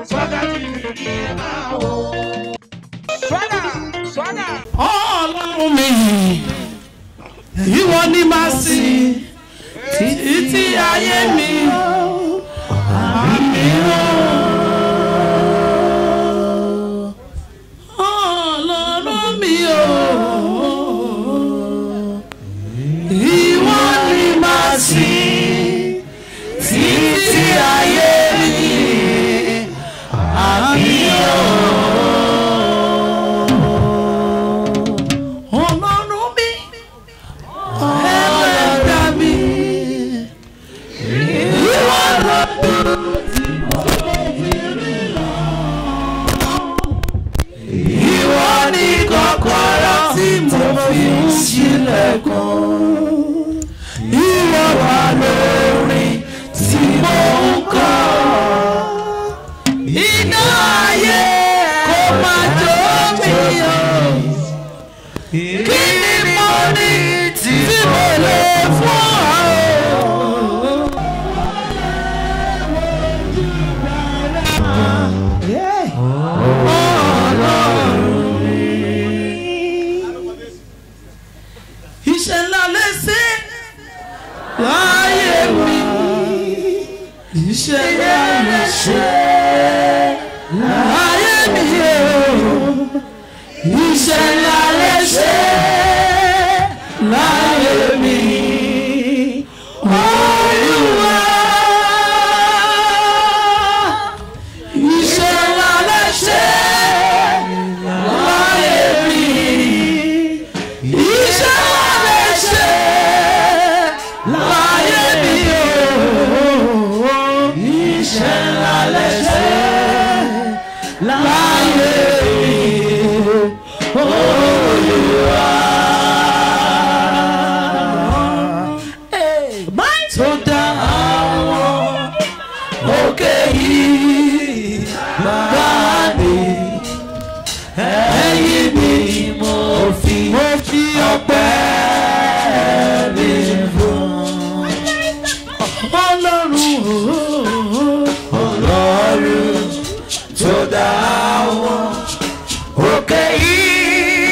Swaga TV ni ẹ máa wò. Swaga. Ọlọ́run mi, ìwọ ni màá sìn títí ayé mi. Àmín. Ọlọ́run mi o, ìwọ ni màá sìn títí ayé mi. Àmín. Ìwọ wà lórí tí mo ń kọ, iná ayé kò máa jó mi o. Kí ni mo ní tí mo lè fún ọ? Iṣẹ́ ńlá lẹ́sẹ̀ láyé mi, iṣẹ́ ńlá lẹ́sẹ̀ láyé mi o, iṣẹ́ ńlá lẹ́sẹ̀ láyé mi, Olúwa. Iṣẹ́ ńlá lẹ́sẹ̀ láyé mi, iṣẹ́ láyé mi o, iṣẹ́ ńlá lẹ́sẹ̀ láyé mi, Olúwa. Tó dá àwọn òkè yìí gbàgbé, ẹ̀yìn mi mo fi ọpẹ́ mi fún. Ọlọ́run tó dá àwọn òkè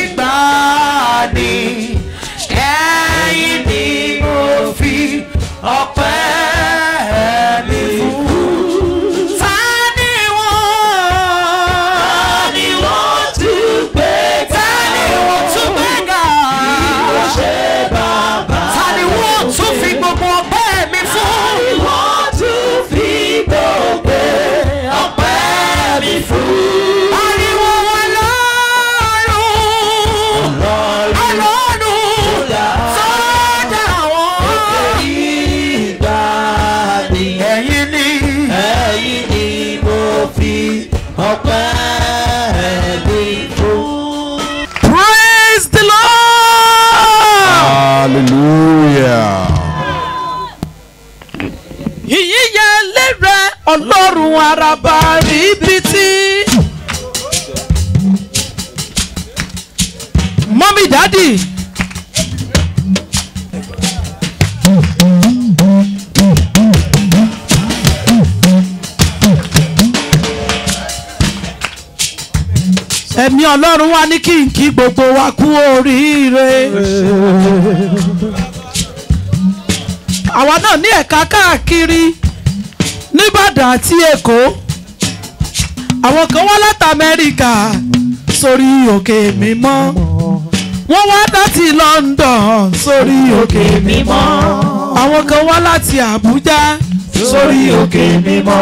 ìgbàanì, ẹ̀yìn ni mo fi ọpẹ́ mi fún. Ta ni wọ́n tún gbé ga? Ìwọ ṣe bàbá. Ta ni wọ́n tún fi gbogbo ọpẹ́ mi fún? Praise the Lord. Hallelujah. Ìyíyẹ lérè Ọlọ́run àràbà ríbitì. Mọ́mí dádì. Ẹ̀mí Ọlọ́run wá ní kí n kí gbogbo wa kú oríire. Àwa náà ní ẹ̀ka káàkiri n'Íbàdàn àti Èkó. Àwọn kan wá láti Amẹ́ríkà sórí òkè mímọ́. Wọ́n wá láti London sórí òkè mímọ́. Àwọn kan wá láti Àbújá sórí òkè mímọ́.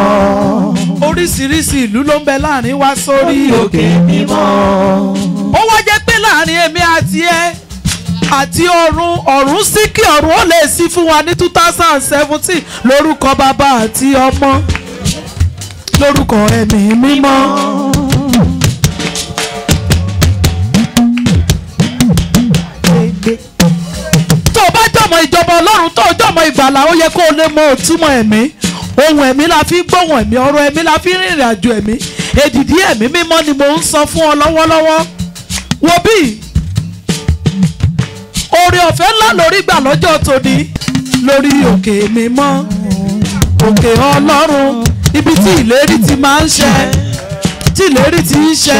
Oríṣiríṣi ìlú ló ń bẹ láàrin wa sórí òkè mímọ́. Ó wá jẹ́ pé láàrin èmi àti ẹ àti ọ̀run sí kí ọ̀run ó lè sí fún wa ní 2017 lórúkọ bàbá àti ọmọ lórúkọ ẹ̀mí mímọ́. Tó o bá jọmọ ìjọba Ọlọ́run tó o jọmọ ìgbàlà ó yẹ kó o lè mọ òtúmọ̀ ẹ̀mí. Ohun ẹ̀mí la fi gbóhùn ẹ̀mí, ọ̀rọ̀ ẹ̀mí la fi rìnrìn àjò ẹ̀mí. Èdìdí ẹ̀mí mímọ́ ni mò ń sọ fún ọ lọ́wọ́lọ́wọ́. Wo bí oore ọ̀fẹ́ ńlá lórí gbà lọ́jọ́ tòní lórí òkè mímọ́, òkè Ọlọ́run ibi tí ìlérí ti máa ń ṣẹ, tí ìlérí ti ń ṣẹ,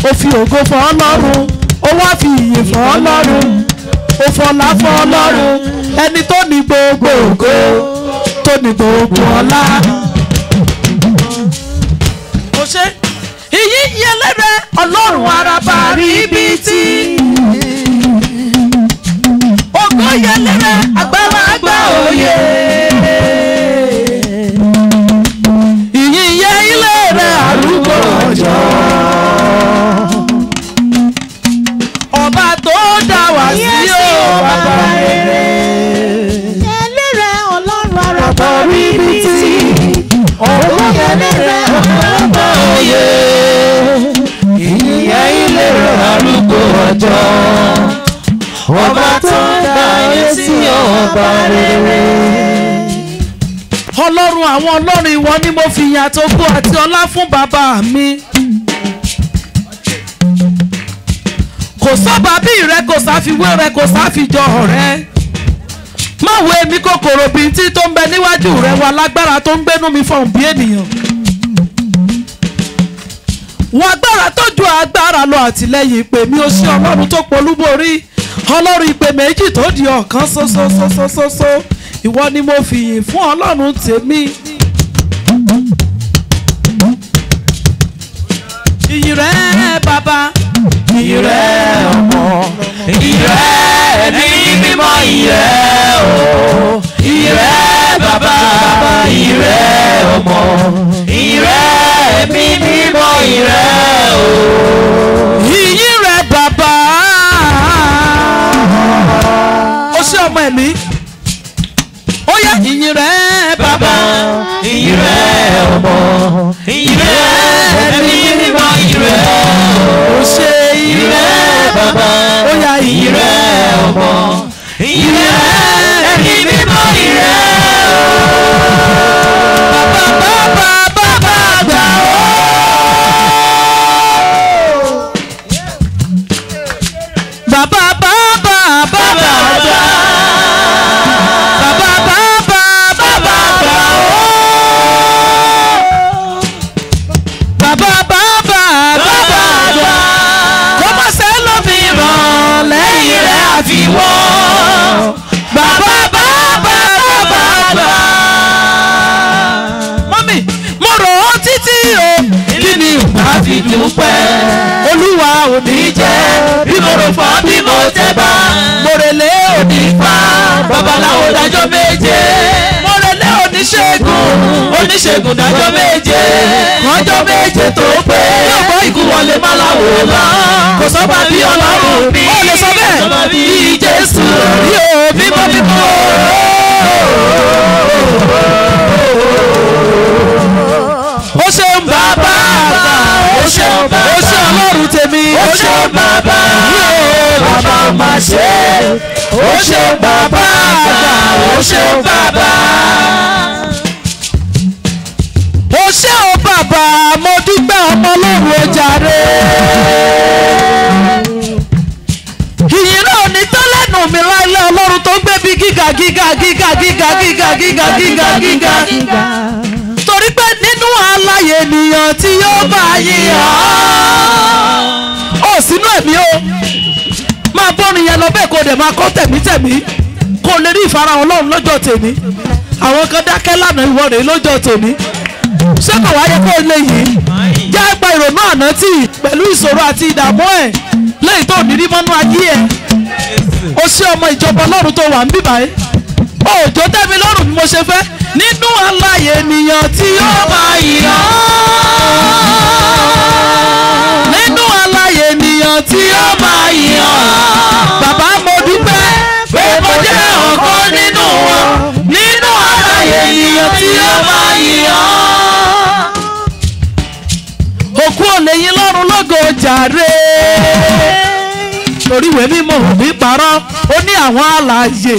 ó fi ògo fún Ọlọ́run, ó wá fi ìyìn fún Ọlọ́run, ó fọlá fún Ọlọ́run, ẹni tó ní gbogbo ògo, tó ní gbogbo ọlá. Ó ṣe ìyìn yẹlẹ́rẹ́ Ọlọ́run àràbà ríbitì, ògo yẹlẹ́rẹ́ àgbàlagbà òye. Ìyìn yẹ ilé rẹ̀ arúgbó ọjọ́, ọba tó dá wá sí o bàbá rere. Yẹlẹ́rẹ́ Ọlọ́run àràbà ríbitì, ògo yẹlẹ́rẹ́ àgbàlagbà òye. Ìyìn yẹ ilé rẹ̀ arúgbó ọjọ́, ọba tó dá ayé sí ọba rere. Ọlọ́run àwọn ọlọ́run, ìwọ ni mo fi ìyìn àtògo àti ọlá fún bàbá mi. Kò sọ́ba bí rẹ, kò sáfiwé rẹ, kò sáfijọ rẹ. Má wo èmi kòkòrò bíntí tó ń bẹ níwájú rẹ, wà lágbára tó ń gbénú mi fọ̀hún bí ènìyàn. Wọ́n agbára tó ju agbára lọ, àtìlẹ́yìn ìpè mi, ó ṣe Ọlọ́run tó polúborí, Ọlọ́run ìpè méjì tó di ọ̀kan ṣoṣoṣoṣoṣo. Ìwọ ni mo fi yìn fún Ọlọ́run tèmi. Ìyìn rẹ bàbá, Ìyìn rẹ ọmọ, ìyìn rẹ ẹ̀mí mímọ́, ìyìn rẹ o. Ìyìn rẹ bàbá, ìyìn rẹ ọmọ, ìyìn rẹ ẹ̀mí mímọ́, ìyìn rẹ o. ìyìn rẹ bàbá, ó ṣe ọmọ ẹ̀mí. Ó yá ìyìn rẹ bàbá, ìyìn rẹ ọmọ, ìyìn rẹ ẹ̀mí mímọ́, ìyìn rẹ ó ṣe ìyìn rẹ bàbá. Ó yá ìyìn rẹ ọmọ, ìyìn rẹ ẹ̀mí mímọ́, ìyìn rẹ bàbá bàbá gbà ó. Bàbá bàbá bàbá gbà. Bàbá bàbá bàbá gbà ó. Bàbá bàbá bàbá gbà. Kó má ṣe lómìíràn lẹ́yìn rẹ̀ àfiwọ́. Bàbá bàbá bàbá gbà. Mọ́mì, mo rò ó títí o. Kí ni ìgbà fi dúpẹ́? Olúwa ò ní jẹ́ bí mo rò fọ́ bí mo tẹ́ bá. Mo relé òní pa babaláwo dájọ́ méje. Mo relé oníṣègùn dájọ́ méje. Ọjọ́ méje tó pé yóò bọ́ ikú wọlé má láwo lọ. Kò sọ́ba bí Ọlọ́run mi. Ó lè sọ bẹ́ẹ̀ bí Jésù rí o bímọ bímọ. Ó ṣeun bàbá, ó ṣeun Ọlọ́run tèmi, ó ṣeun bàbá, bàbá máa ṣe. Ó ṣeun bàbá, ó ṣeun bàbá. ó ṣe ó bàbá, mo dúpẹ́ ọmọ Ọlọ́run ó jàre. Ìyìn náà ò ní tán lẹ́nu mi láìlẹ́, Ọlọ́run tó gbé bí gíga gíga gíga gíga gíga gíga gíga gíga. Torí pé nínú alààyè ènìyàn tí yóò bá yíyan. Ó sínú ẹ̀mí o. Máa bọ́rin yẹn lọ bẹ́ẹ̀ kó dẹ̀ máa kọ́ tẹ̀mítẹ̀mí. Kó lè rí ìfarahàn Ọlọ́run lọ́jọ́ tèmi. Àwọn kan dákẹ́ lánàá, ìwọ rèé lọ́jọ́ tèmi. Ṣé kò wáyé kó lè yìí? Jẹ́ gba ìrònú àná tì pẹ̀lú ìṣòro àti ìdààmú ẹ̀ lẹ́yìn tó ní rí mọ́nú ayé ẹ̀. Ó ṣe ọmọ ìjọba Ọlọ́run tó wà ń bíbá ẹ̀. Òjò tẹ́mi lọ́rùn bí mo ṣe fẹ́ nínú alààyè ènìyàn tí yóò máa yàn. Nínú alààyè ènìyàn tí yóò máa yàn. Bàbá mo dúpẹ́ pé mo jẹ́ ọ̀kan nínú wọn. Nínú alààyè ènìyàn tí yóò máa yàn. Òkú ò lè yìn lọ́run lógo jàre. Torí ìwé mímọ́ ò ní parọ́, ó ní àwọn alààyè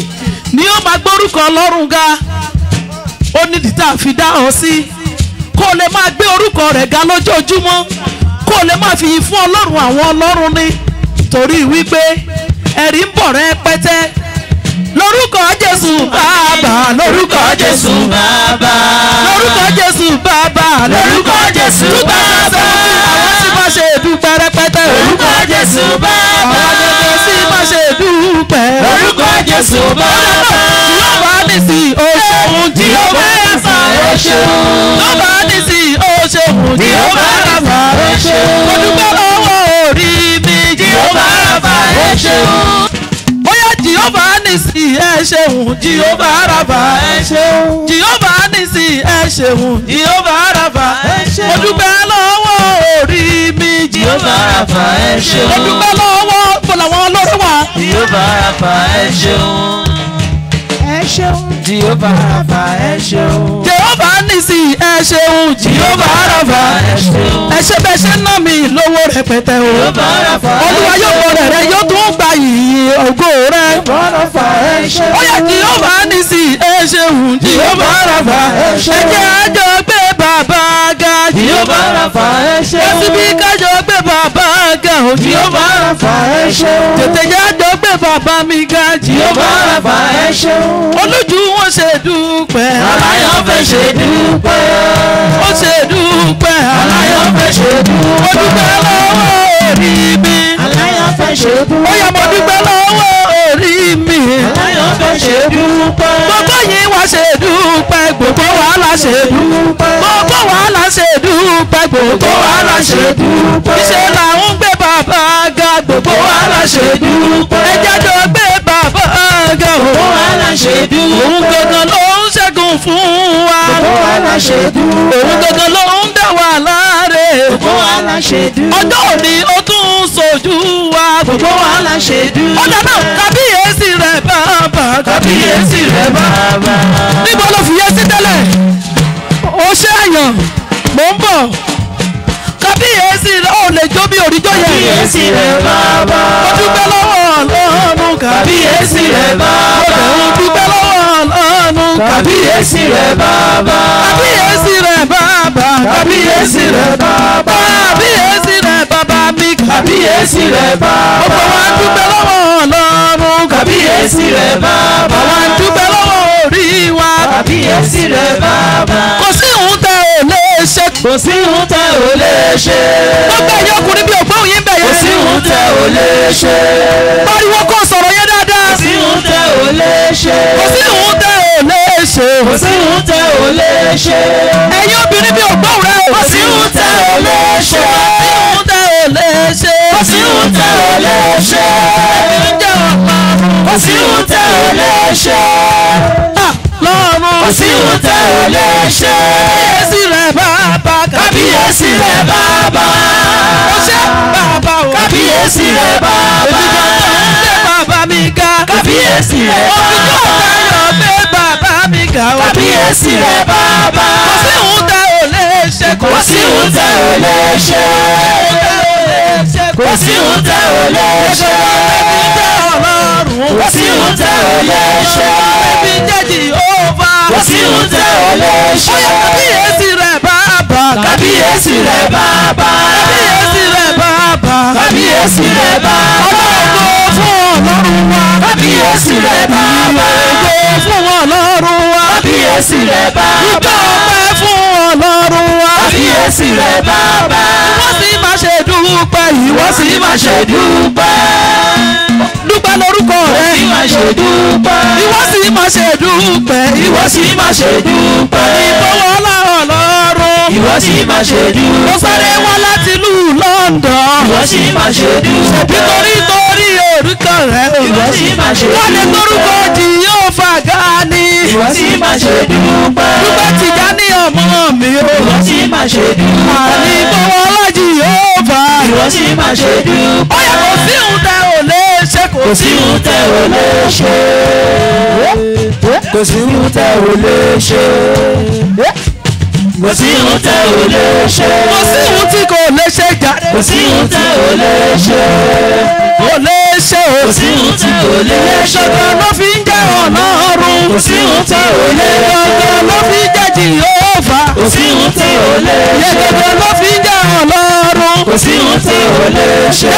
ni ó máa gbórúkọ Ọlọ́run ga. Ó nídìí tá a fi dá ọ sí. Kó o lè máa gbé orúkọ rẹ̀ ga lójoojúmọ́. Kó o lè máa fi yìn fún Ọlọ́run àwọn ọlọ́run ni. Torí wípé ẹ̀rí ń bọ̀ rẹpẹtẹ lórúkọ Jésù bàbá lórúkọ Jésù bàbá lórúkọ Jésù bàbá lórúkọ Jésù bàbá àwọn tí máa ṣe dúpẹ́ rẹpẹtẹ lórúkọ Jésù bàbá àwọn gẹ́gẹ́ sí máa ṣe dúpẹ́ lórúkọ Jésù bàbá lọ́ba ní sí oṣooṣù tí ó bá rafa oṣooṣù lọ́ba ní sí oṣooṣù tí ó bá rafa oṣooṣù mo dúpẹ́ lọ́wọ́ orí mi tí ó bá rafa oṣooṣù. Jehova nisi ẹ ṣeun Jehova rafa ẹ ṣeun Jehova nisi ẹ ṣeun Jehova rafa ẹ ṣeun mo dúpẹ́ lọ́wọ́ orí mi Jehova rafa ẹ ṣeun mo dúpẹ́ lọ́wọ́ fọláwọn olórí wa Jehova rafa ẹ ṣeun ẹ ṣeun Jehova rafa ẹ ṣeun Jehova nisi ẹ ṣeun Jehova rafa ẹ ṣeun ẹ ṣe bẹ́ẹ̀ ṣe ná mi lówó rẹpẹtẹ o Jehova rafa ẹ ṣeun Olúwa yóò bọ̀ rẹ̀ yóò tún gba yìí ògo rẹ̀ ó yẹ Jehova nisi ẹ ṣeun Jehova rafa ẹ ṣeun ẹ jẹ́ àjọ gbé bàbá ga Jehova rafa ẹ ṣeun ẹ sì bí kájọ gbé bàbá ga o Jehova rafa ẹ ṣeun tètè jẹ́ àjọ gbé bàbá mi ga Jehova rafa ẹ ṣeun olójú wọn ṣe dúpẹ́ aláyọ̀ fẹ́ ṣe dúpẹ́ ó ṣe dúpẹ́ aláyọ̀ fẹ́ ṣe dúpẹ́ ó dúpẹ́ lọ́wọ́ orí mi aláyọ̀ fẹ́ ṣe dúpẹ́ ó yẹ mo dúpẹ́ lọ́wọ́ orí mi aláyọ̀ fẹ́ ṣe dúpẹ́ gbogbo yìí wá ṣe dúpẹ́ gbogbo wàhálà ṣe dúpẹ́ gbogbo wàhálà ṣe dúpẹ́ gbogbo wàhálà ṣe dúpẹ́ iṣẹ́ làwọn gbé bàbá ga gbogbo wàhálà ṣe dúpẹ́ ẹ jájọ gbé bàbá ga gbogbo wàhálà ṣe dúpẹ́ òun gangan ló ń ṣẹ́gun fún wa gbogbo wàhálà ṣe dúpẹ́ òun gangan ló ń dá wa láre gbogbo wàhálà ṣe dúpẹ́ ọjọ́ òní ó tún sojú wa gbogbo wàhálà ṣe dúpẹ́ ọjọ́ náà kábíyèsí rẹ̀ bàbá kábíyèsí rẹ̀ bàbá níbo ló fi yẹ sí tẹ́lẹ̀ ó ṣe àyàn mò ń bọ̀ kábíyèsí rẹ̀ ó lè jó bí òrìjọ́ yẹn kábíyèsí rẹ̀ bàbá ó dúpẹ́ lọ́wọ́ Ọlọ́run kábíyèsí rẹ̀ bàbá ó dúpẹ́ lọ́wọ́ Ọlọ́run kábíyèsí rẹ̀ bàbá kábíyèsí rẹ̀ bàbá kábíyèsí rẹ̀ bàbá kábíyèsí rẹ̀ bàbá mi kábíyèsí rẹ̀ bàbá ọ̀pọ̀ wa dúpẹ́ lọ́wọ́ Ọlọ́run kábíyèsí rẹ̀ bàbá wa dúpẹ́ lọ́wọ́ orí wa kábíyèsí rẹ̀ bàbá kò sí ohun tẹ́ ò lè ṣe kò sí ohun tẹ́ ò lè ṣe gbogbo ẹ̀yọ́ ọkùnrin bí ògbóhùn yín bẹ̀yẹ kò sí ohun tẹ́ ò lè ṣe pariwo kó sọ̀rọ̀ yẹn dáadáa kò sí ohun tẹ́ ò lè ṣe kò sí ohun tẹ́ ò lè ṣe kò sí ohun tẹ́ ò lè ṣe ẹ̀yin obìnrin bí ògbóhùn rẹ kò sí ohun tẹ́ ò lè ṣe kò sí ohun tẹ́ ò lè ṣe kò sí ohun tẹ́ ò lè ṣe ẹ̀mí ń jẹ́ ọ̀pá kò sí ohun tẹ́ ò lè ṣe lọ́run kò sí ohun tẹ́ ò lè ṣe kábíyèsí rẹ̀ bàbá kábíyèsí rẹ̀ bàbá ó ṣe bàbá o kábíyèsí rẹ̀ bàbá òbíjọ́ bàbá mi ga kábíyèsí rẹ̀ bàbá òbíjọ́ gbé bàbá mi ga kábíyèsí rẹ̀ bàbá kò sí ohun tẹ́ ò lè ṣe kò sí ohun tẹ́ ò lè ṣe kò sí ohun tẹ́ ò lè ṣe kò sí ohun tẹ́ ò lè ṣe ẹbí jẹ́jì òòfà kò sí ohun tẹ́ ò lè ṣe kábíyèsí rẹ̀ bàbá kábíyèsí rẹ̀ bàbá kábíyèsí rẹ̀ bàbá kábíyèsí rẹ̀ bàbá ọlọ́run fún Ọlọ́run wa kábíyèsí rẹ̀ bàbá ọlọ́run fún Ọlọ́run wa kábíyèsí rẹ̀ bàbá ìjọba fún Ọlọ́run wa kábíyèsí rẹ̀ bàbá ìwọ sì máa ṣe dúpẹ́ ìwọ sì máa ṣe dúpẹ́ dúpẹ́ lórúkọ rẹ̀ ìwọ sì máa ṣe dúpẹ́ ìwọ sì máa ṣe dúpẹ́ ìwọ sì máa ṣe dúpẹ́ ìfọwọ́lá Ọlọ́run ìwọ sì máa ṣe dúpẹ́ ó sáré wá láti ìlú London ìwọ sì máa ṣe dúpẹ́ nítorí orúkọ rẹ̀ ìwọ sì máa ṣe dúpẹ́ wọ́n lè torúkọ Jèhófà Gani ìwọ sì máa ṣe dúpẹ́ dúpẹ́ Tìjání ọmọ mi ìwọ sì máa ṣe dúpẹ́ àní ìfọwọ́lá Jèhófà ìwọ sì máa ṣe dúpẹ́ ó yẹ kò sí ohun tẹ́ ò lè ṣe kò sí ohun tẹ́ ò lè ṣe kò sí ohun tẹ́ ò lè ṣe kò sí ohun tẹ́ ò lè ṣe kò sí ohun tí kò lè ṣe jáde kò sí ohun tẹ́ ò lè ṣe kò lè ṣe o kò sí ohun tí kò lè ṣe gangan ló fi ń jẹ́ Ọlọ́run kò sí ohun tí ò lè ṣe gangan ló fi ń jẹ́ Jèhófà kò sí ohun tí ò lè ṣe gangan ló fi ń jẹ́ Ọlọ́run kò sí ohun tí ò lè ṣe.